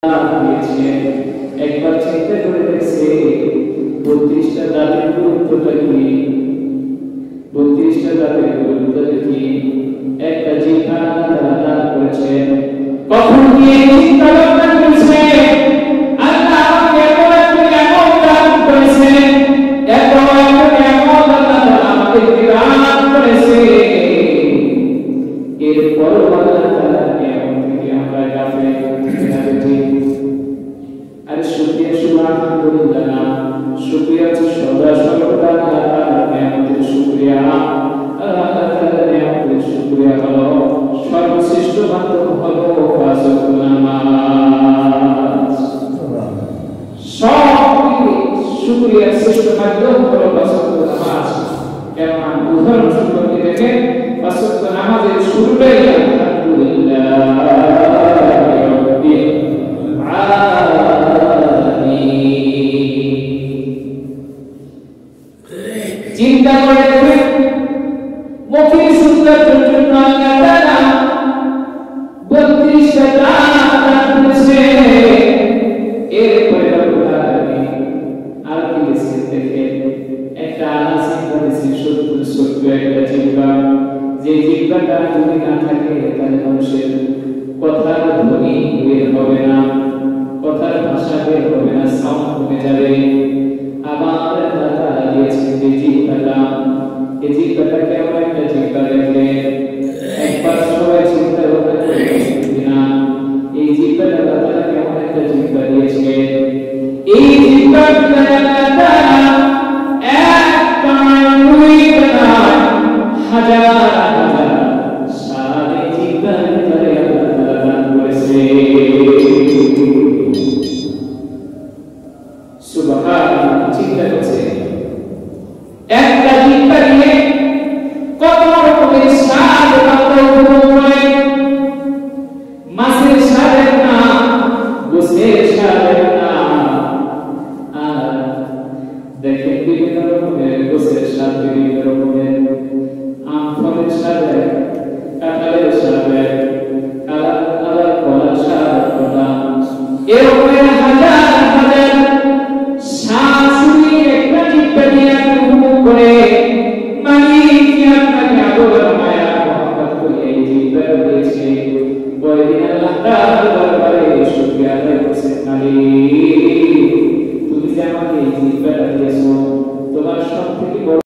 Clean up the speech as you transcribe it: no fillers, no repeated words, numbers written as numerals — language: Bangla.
দিয়েছেন। একবার চিন্তা করে দেখছে 32টা দাঁতের গুরুত্বটা কি, 32টা দাঁতের গুরুত্বটা কি। একটা জিহ্বা তারা দান করেছেন। কখন গিয়ে চিন্তা ভাবনা করছে আল্লাহ আমাকে এমন একটা নিয়ামত দান করেছেন, এত একটা নিয়ামত আল্লাহ তাআলা আমাকে দান করেছে, এরপর আল্লাহ তাআলা নিয়ামত থেকে আমরা গাফিল হয়েছি। আর শুকরিয়া সুবহানাল্লাহ না, শুকরিয়া হচ্ছে সদা সর্বদা আল্লাহ তাআলার নিয়ামতের শুকরিয়া। আল্লাহ তাআলার নিয়ামতের শুকরিয়া হলো সর্বশ্রেষ্ঠ মাধ্যম হলো ওয়াজিব নামাজ। সব শুকরিয়ার শ্রেষ্ঠ মাধ্যম হলো ওয়াজিব নামাজ। কেন উদাহরণ স্বরূপ দেখেন ওয়াজিব নামাজের শুরুটাই আলহামদুলিল্লাহ রাব্বিল আলামিন। চিন্তা করে দেখেন মুখের সুন্দরের জন্য আল্লাহ তাআলা 32টা দান করেছে। এরপরে রব্বুল আলামিন আর কি দিয়েছেন দেখেন, একটা আলাদা দিয়েছেন ছোট্ট একটা জিহ্বা। যে জিহ্বাটা যদি না থাকে তাহলে মানুষের কথার ধ্বনি বের হবে না, কথার ভাষা বের হবে না, সাউন্ড কমে যাবে। আবার আল্লাহ তাআলা দিয়েছেন যে জিহ্বাটা, এই জিহ্বাটা কেমন একটা জিহ্বা দেখেন, একবার সবাই চিন্তা করবেন না এই জিহ্বাটা আল্লাহ তাআলা কেমন একটা জিহ্বা দিয়েছে। এই জিহ্বাটা আল্লাহ তাআলা